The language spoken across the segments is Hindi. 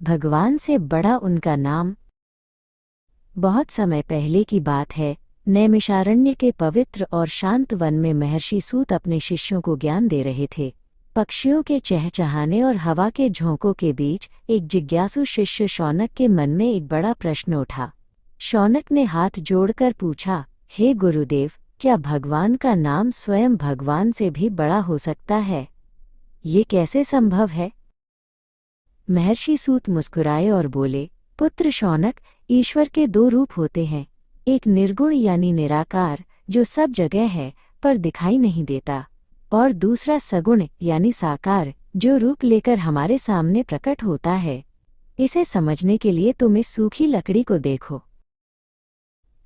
भगवान से बड़ा उनका नाम। बहुत समय पहले की बात है। नैमिषारण्य के पवित्र और शांत वन में महर्षि सूत अपने शिष्यों को ज्ञान दे रहे थे। पक्षियों के चहचहाने और हवा के झोंकों के बीच एक जिज्ञासु शिष्य शौनक के मन में एक बड़ा प्रश्न उठा। शौनक ने हाथ जोड़कर पूछा, हे गुरुदेव, क्या भगवान का नाम स्वयं भगवान से भी बड़ा हो सकता है? ये कैसे संभव है? महर्षि सूत मुस्कुराए और बोले, पुत्र शौनक, ईश्वर के दो रूप होते हैं। एक निर्गुण यानी निराकार, जो सब जगह है पर दिखाई नहीं देता, और दूसरा सगुण यानी साकार, जो रूप लेकर हमारे सामने प्रकट होता है। इसे समझने के लिए तुम इस सूखी लकड़ी को देखो।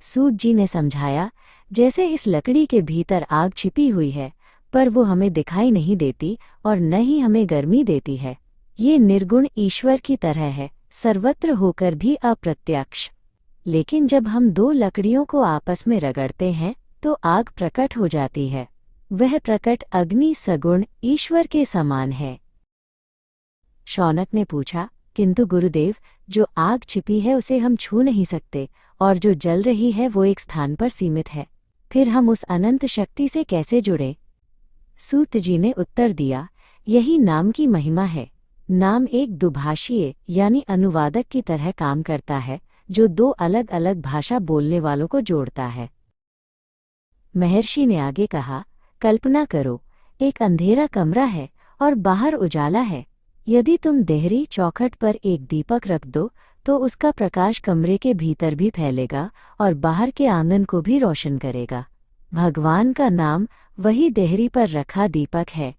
सूत जी ने समझाया, जैसे इस लकड़ी के भीतर आग छिपी हुई है, पर वो हमें दिखाई नहीं देती और न ही हमें गर्मी देती है। ये निर्गुण ईश्वर की तरह है, सर्वत्र होकर भी अप्रत्यक्ष। लेकिन जब हम दो लकड़ियों को आपस में रगड़ते हैं तो आग प्रकट हो जाती है। वह प्रकट अग्नि सगुण ईश्वर के समान है। शौनक ने पूछा, किंतु गुरुदेव, जो आग छिपी है उसे हम छू नहीं सकते, और जो जल रही है वो एक स्थान पर सीमित है। फिर हम उस अनंत शक्ति से कैसे जुड़े? सूत जी ने उत्तर दिया, यही नाम की महिमा है। नाम एक दुभाषीय यानी अनुवादक की तरह काम करता है, जो दो अलग अलग भाषा बोलने वालों को जोड़ता है। महर्षि ने आगे कहा, कल्पना करो, एक अंधेरा कमरा है और बाहर उजाला है। यदि तुम देहरी चौखट पर एक दीपक रख दो तो उसका प्रकाश कमरे के भीतर भी फैलेगा और बाहर के आंगन को भी रोशन करेगा। भगवान का नाम वही देहरी पर रखा दीपक है।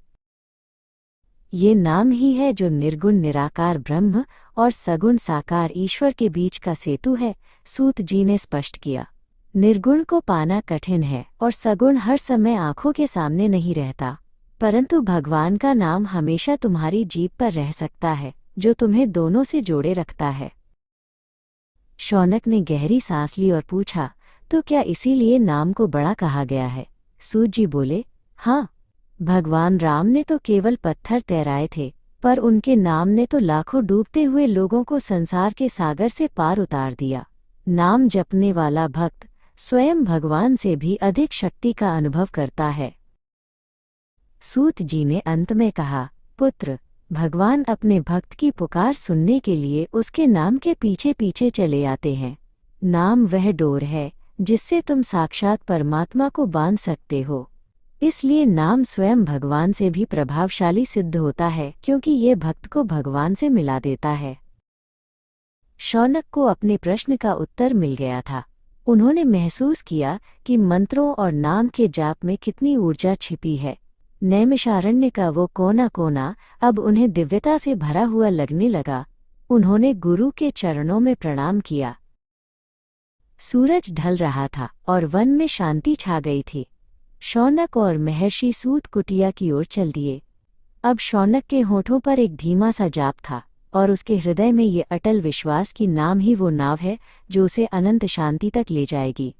ये नाम ही है जो निर्गुण निराकार ब्रह्म और सगुण साकार ईश्वर के बीच का सेतु है। सूत जी ने स्पष्ट किया, निर्गुण को पाना कठिन है और सगुण हर समय आंखों के सामने नहीं रहता, परंतु भगवान का नाम हमेशा तुम्हारी जीभ पर रह सकता है, जो तुम्हें दोनों से जोड़े रखता है। शौनक ने गहरी सांस ली और पूछा, तो क्या इसीलिए नाम को बड़ा कहा गया है? सूत जी बोले, हाँ, भगवान राम ने तो केवल पत्थर तैराए थे, पर उनके नाम ने तो लाखों डूबते हुए लोगों को संसार के सागर से पार उतार दिया। नाम जपने वाला भक्त स्वयं भगवान से भी अधिक शक्ति का अनुभव करता है। सूत जी ने अंत में कहा, पुत्र, भगवान अपने भक्त की पुकार सुनने के लिए उसके नाम के पीछे पीछे चले आते हैं। नाम वह डोर है जिससे तुम साक्षात परमात्मा को बांध सकते हो। इसलिए नाम स्वयं भगवान से भी प्रभावशाली सिद्ध होता है, क्योंकि ये भक्त को भगवान से मिला देता है। शौनक को अपने प्रश्न का उत्तर मिल गया था। उन्होंने महसूस किया कि मंत्रों और नाम के जाप में कितनी ऊर्जा छिपी है। नैमिषारण्य का वो कोना कोना अब उन्हें दिव्यता से भरा हुआ लगने लगा। उन्होंने गुरु के चरणों में प्रणाम किया। सूरज ढल रहा था और वन में शांति छा गई थी। शौनक और महर्षि सूत कुटिया की ओर चल दिए। अब शौनक के होठों पर एक धीमा सा जाप था और उसके हृदय में ये अटल विश्वास कि नाम ही वो नाव है जो उसे अनंत शांति तक ले जाएगी।